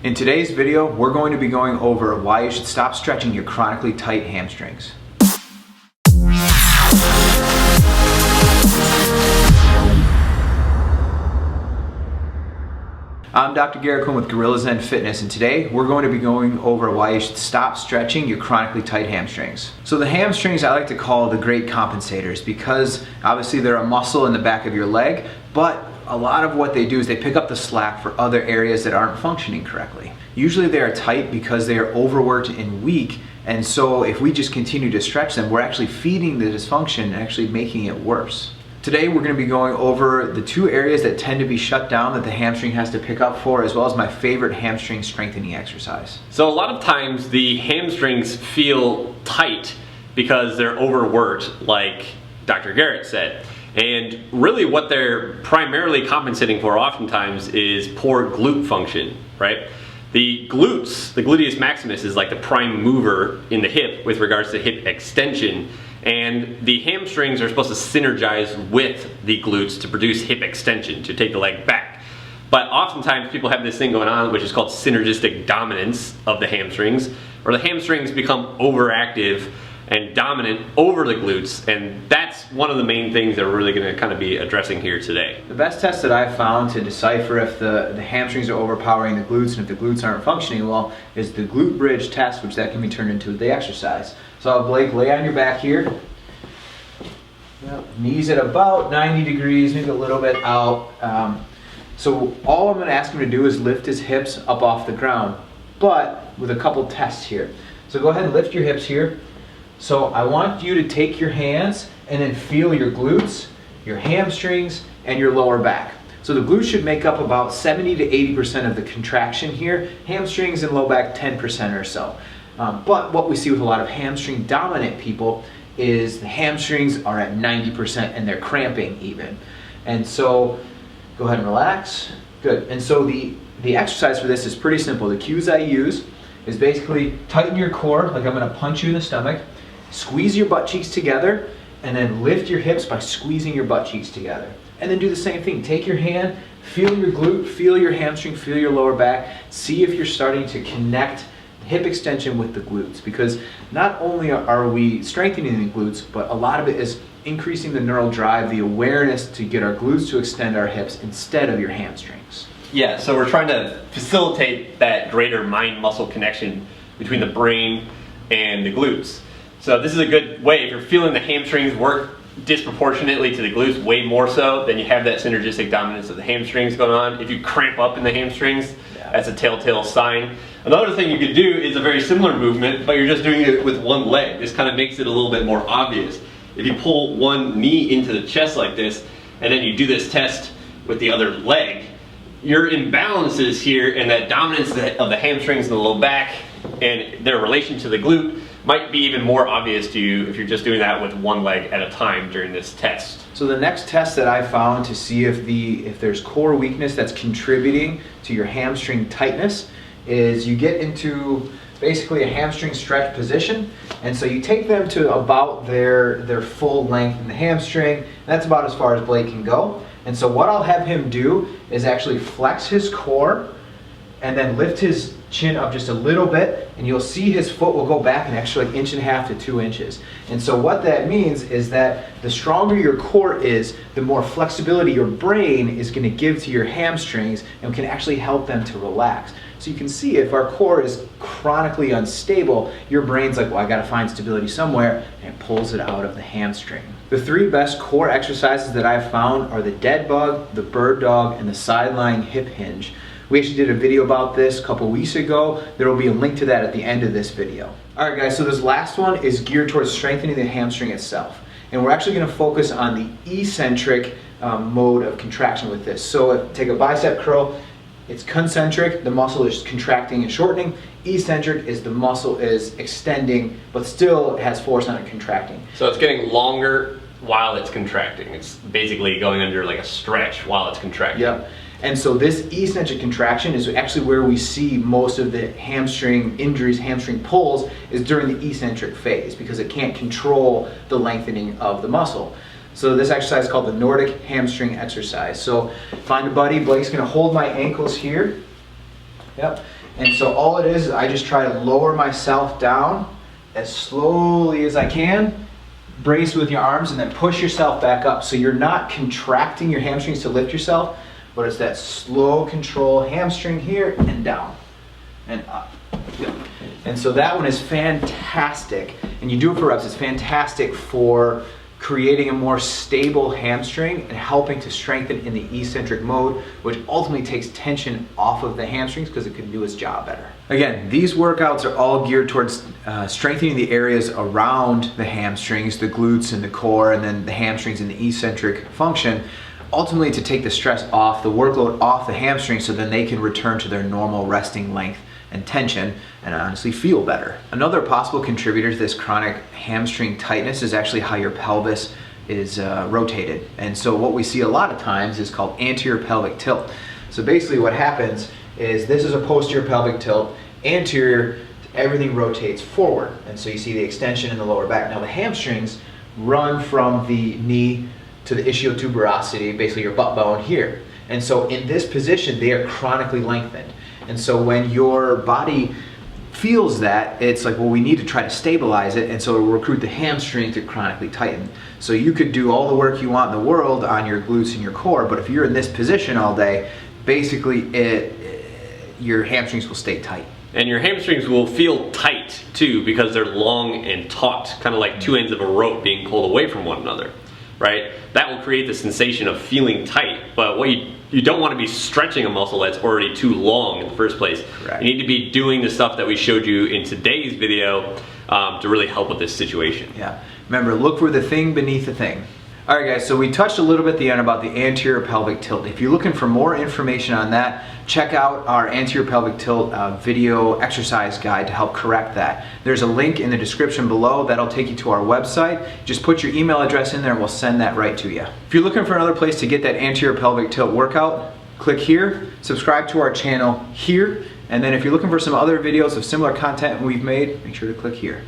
In today's video, we're going to be going over why you should stop stretching your chronically tight hamstrings. I'm Dr. Garrett with GuerrillaZen Fitness, and today we're going to be going over why you should stop stretching your chronically tight hamstrings. So the hamstrings I like to call the great compensators because obviously they're a muscle in the back of your leg, but a lot of what they do is they pick up the slack for other areas that aren't functioning correctly. Usually they are tight because they are overworked and weak, and so if we just continue to stretch them, we're actually feeding the dysfunction and actually making it worse. Today we're going to be going over the two areas that tend to be shut down that the hamstring has to pick up for, as well as my favorite hamstring strengthening exercise. So a lot of times the hamstrings feel tight because they're overworked, like Dr. Garrett said. And really what they're primarily compensating for oftentimes is poor glute function, right? The glutes, the gluteus maximus, is like the prime mover in the hip with regards to hip extension. And the hamstrings are supposed to synergize with the glutes to produce hip extension, to take the leg back. But oftentimes people have this thing going on which is called synergistic dominance of the hamstrings, where the hamstrings become overactive and dominant over the glutes, and that's one of the main things that we're really going to kind of be addressing here today. The best test that I've found to decipher if the hamstrings are overpowering the glutes and if the glutes aren't functioning well is the glute bridge test, which that can be turned into the exercise. So I'll have Blake lay on your back here. Yep. Knees at about 90 degrees, maybe a little bit out. So all I'm going to ask him to do is lift his hips up off the ground, but with a couple tests here. So go ahead and lift your hips here. So I want you to take your hands and then feel your glutes, your hamstrings, and your lower back. So the glutes should make up about 70 to 80% of the contraction here. Hamstrings and low back 10% or so. But what we see with a lot of hamstring dominant people is the hamstrings are at 90% and they're cramping even. And so go ahead and relax. Good. And so the exercise for this is pretty simple. The cues I use is basically tighten your core, like I'm going to punch you in the stomach. Squeeze your butt cheeks together and then lift your hips by squeezing your butt cheeks together. And then do the same thing. Take your hand, feel your glute, feel your hamstring, feel your lower back. See if you're starting to connect hip extension with the glutes, because not only are we strengthening the glutes, but a lot of it is increasing the neural drive, the awareness to get our glutes to extend our hips instead of your hamstrings. Yeah, so we're trying to facilitate that greater mind-muscle connection between the brain and the glutes. So this is a good way, if you're feeling the hamstrings work disproportionately to the glutes, way more so, then you have that synergistic dominance of the hamstrings going on. If you cramp up in the hamstrings, that's a telltale sign. Another thing you could do is a very similar movement, but you're just doing it with one leg. This kind of makes it a little bit more obvious. If you pull one knee into the chest like this, and then you do this test with the other leg, your imbalances here and that dominance of the hamstrings and the low back and their relation to the glute might be even more obvious to you if you're just doing that with one leg at a time during this test. So the next test that I found to see if there's core weakness that's contributing to your hamstring tightness is you get into basically a hamstring stretch position, and so you take them to about their full length in the hamstring. That's about as far as Blake can go. And so what I'll have him do is actually flex his core and then lift his chin up just a little bit, and you'll see his foot will go back an extra like 1.5 to 2 inches. And so what that means is that the stronger your core is, the more flexibility your brain is going to give to your hamstrings and can actually help them to relax. So you can see if our core is chronically unstable, your brain's like, well, I got to find stability somewhere, and it pulls it out of the hamstring. The 3 best core exercises that I've found are the dead bug, the bird dog, and the sideline hip hinge. We actually did a video about this a couple weeks ago. There will be a link to that at the end of this video. Alright guys, so this last one is geared towards strengthening the hamstring itself. And we're actually going to focus on the eccentric mode of contraction with this. So take a bicep curl, it's concentric, the muscle is contracting and shortening. Eccentric is the muscle is extending, but still has force on it contracting. So it's getting longer while it's contracting. It's basically going under like a stretch while it's contracting. Yep. And so this eccentric contraction is actually where we see most of the hamstring injuries, hamstring pulls, is during the eccentric phase because it can't control the lengthening of the muscle. So this exercise is called the Nordic hamstring exercise. So find a buddy. Blake's going to hold my ankles here. Yep. And so all it is I just try to lower myself down as slowly as I can, brace with your arms, and then push yourself back up. So you're not contracting your hamstrings to lift yourself, but it's that slow control hamstring here and down and up. Yep. And so that one is fantastic. And you do it for reps. It's fantastic for creating a more stable hamstring and helping to strengthen in the eccentric mode, which ultimately takes tension off of the hamstrings because it can do its job better. Again, these workouts are all geared towards strengthening the areas around the hamstrings, the glutes and the core, and then the hamstrings and the eccentric function, ultimately to take the stress off, the workload off the hamstrings, so then they can return to their normal resting length and tension and honestly feel better. Another possible contributor to this chronic hamstring tightness is actually how your pelvis is rotated. And so what we see a lot of times is called anterior pelvic tilt. So basically what happens is this is a posterior pelvic tilt, anterior, everything rotates forward. And so you see the extension in the lower back. Now the hamstrings run from the knee to the ischiotuberosity, basically your butt bone here. And so in this position, they are chronically lengthened. And so when your body feels that, it's like, well, we need to try to stabilize it, and so it'll recruit the hamstring to chronically tighten. So you could do all the work you want in the world on your glutes and your core, but if you're in this position all day, basically your hamstrings will stay tight. And your hamstrings will feel tight too because they're long and taut, kind of like two ends of a rope being pulled away from one another, right? That will create the sensation of feeling tight, but what you don't want to be stretching a muscle that's already too long in the first place. Correct. You need to be doing the stuff that we showed you in today's video to really help with this situation. Yeah. Remember, look for the thing beneath the thing. All right, guys, so we touched a little bit at the end about the anterior pelvic tilt. If you're looking for more information on that, check out our anterior pelvic tilt video exercise guide to help correct that. There's a link in the description below that'll take you to our website. Just put your email address in there and we'll send that right to you. If you're looking for another place to get that anterior pelvic tilt workout, click here, subscribe to our channel here, and then if you're looking for some other videos of similar content we've made, make sure to click here.